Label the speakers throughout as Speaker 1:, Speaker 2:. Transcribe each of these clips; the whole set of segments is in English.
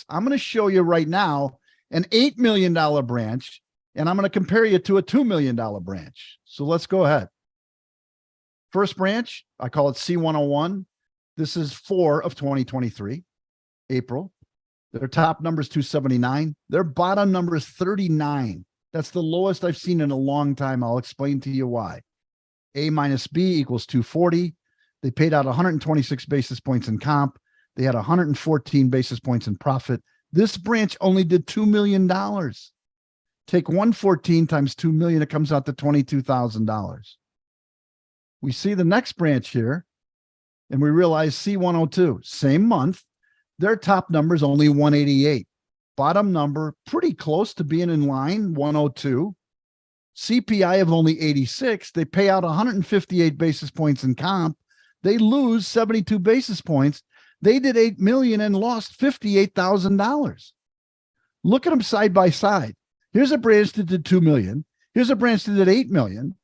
Speaker 1: I'm going to show you right now an $8 million branch, and I'm going to compare you to a $2 million branch. So let's go ahead. First branch, I call it C101. This is 4 of 2023, April. Their top number is 279. Their bottom number is 39. That's the lowest I've seen in a long time. I'll explain to you why. A minus B equals 240. They paid out 126 basis points in comp. They had 114 basis points in profit. This branch only did $2 million. Take 114 times 2 million, it comes out to $22,000. We see the next branch here, and we realize C102, same month, their top number is only 188. Bottom number, pretty close to being in line, 102. CPI of only 86. They pay out 158 basis points in comp. They lose 72 basis points. They did 8 million and lost $58,000. Look at them side by side. Here's a branch that did 2 million. Here's a branch that did 8 million.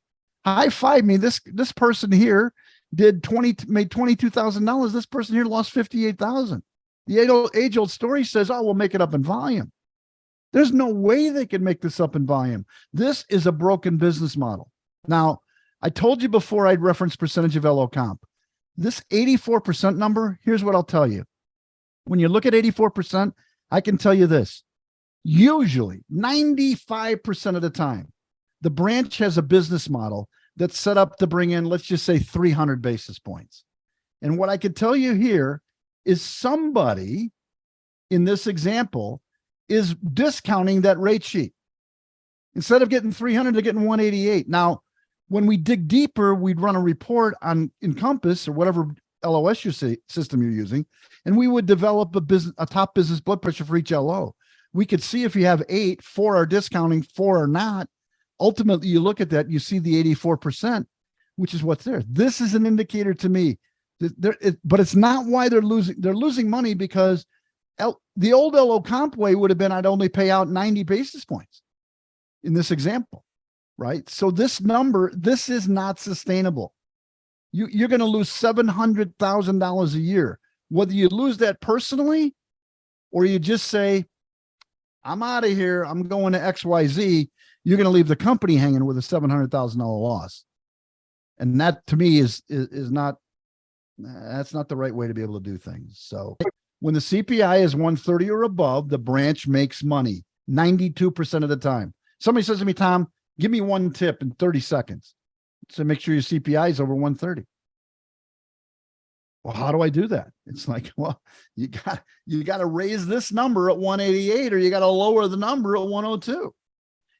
Speaker 1: High five me. This person here made $22,000. This person here lost 58,000. The age-old story says, oh, we'll make it up in volume. There's no way they can make this up in volume. This is a broken business model. Now, I told you before I'd reference percentage of LO comp. This 84% number, here's what I'll tell you. When you look at 84%, I can tell you this. Usually, 95% of the time, the branch has a business model that's set up to bring in, let's just say, 300 basis points. And what I could tell you here is somebody in this example is discounting that rate sheet. Instead of getting 300, they're getting 188. Now, when we dig deeper, we'd run a report on Encompass or whatever LOS system you're using, and we would develop a top business blood pressure for each LO. We could see if you have 8, 4 are discounting, 4 are not. Ultimately, you look at that, you see the 84%, which is what's there. This is an indicator to me, but it's not why they're losing. They're losing money because the old LO comp way would have been I'd only pay out 90 basis points in this example, right? So this number, this is not sustainable. You're going to lose $700,000 a year. Whether you lose that personally or you just say, I'm out of here, I'm going to XYZ, you're going to leave the company hanging with a $700,000 loss. And that to me is not, that's not the right way to be able to do things. So when the CPI is 130 or above, the branch makes money 92% of the time. Somebody says to me, Tom, give me one tip in 30 seconds to make sure your CPI is over 130. Well, how do I do that? It's like, well, you got to raise this number at 188 or you got to lower the number at 102.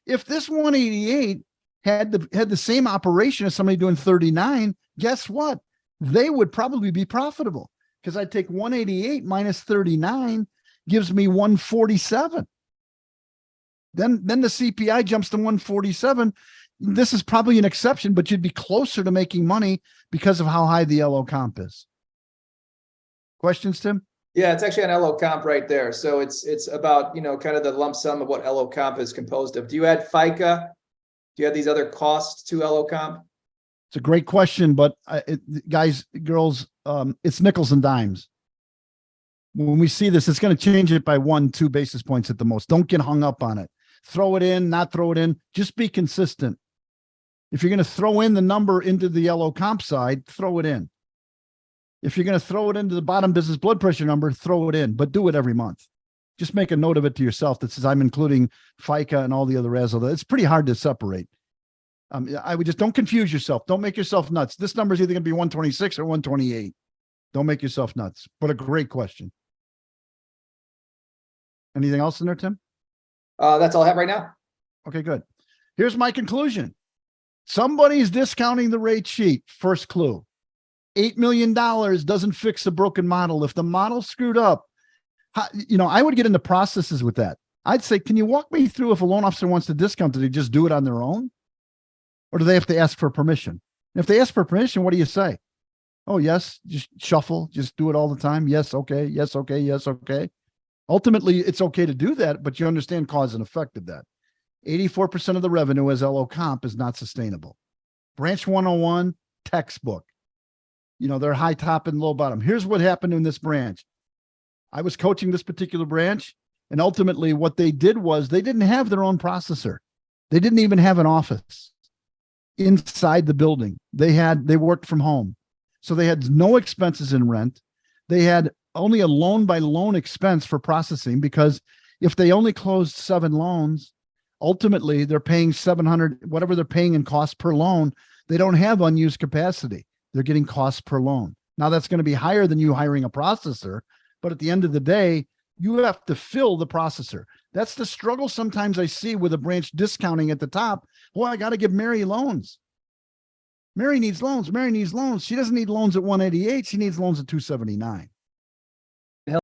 Speaker 1: If this 188 had the same operation as somebody doing 39, guess what? They would probably be profitable because I take 188 minus 39 gives me 147. Then the CPI jumps to 147. This is probably an exception, but you'd be closer to making money because of how high the LO comp is. Questions, Tim?
Speaker 2: Yeah, it's actually an LO comp right there. So it's about, kind of the lump sum of what LO comp is composed of. Do you add FICA? Do you have these other costs to LO comp?
Speaker 1: It's a great question, but guys, girls, it's nickels and dimes. When we see this, it's going to change it by 1-2 basis points at the most. Don't get hung up on it. Throw it in, not throw it in. Just be consistent. If you're going to throw in the number into the LO comp side, throw it in. If you're going to throw it into the bottom business blood pressure number, throw it in, but do it every month. Just make a note of it to yourself that says I'm including FICA and all the other RASL. It's pretty hard to separate. I would just don't confuse yourself. Don't make yourself nuts. This number is either going to be 126 or 128. Don't make yourself nuts. But a great question. Anything else in there, Tim?
Speaker 2: That's all I have right now.
Speaker 1: Okay, good. Here's my conclusion. Somebody's discounting the rate sheet. First clue. $8 million doesn't fix a broken model. If the model's screwed up, I would get into processes with that. I'd say, can you walk me through if a loan officer wants to discount, do they just do it on their own? Or do they have to ask for permission? And if they ask for permission, what do you say? Oh, yes, just shuffle, just do it all the time. Yes, okay, yes, okay, yes, okay. Ultimately, it's okay to do that, but you understand cause and effect of that. 84% of the revenue as LO comp is not sustainable. Branch 101, textbook. They're high top and low bottom. Here's what happened in this branch. I was coaching this particular branch, and ultimately what they did was they didn't have their own processor. They didn't even have an office inside the building. They worked from home. So they had no expenses in rent. They had only a loan by loan expense for processing, because if they only closed 7 loans, ultimately they're paying 700, whatever they're paying in cost per loan. They don't have unused capacity. They're getting costs per loan. Now that's going to be higher than you hiring a processor, but at the end of the day, you have to fill the processor. That's the struggle sometimes I see with a branch discounting at the top. Well, I got to give Mary loans. Mary needs loans. Mary needs loans. She doesn't need loans at 188. She needs loans at 279.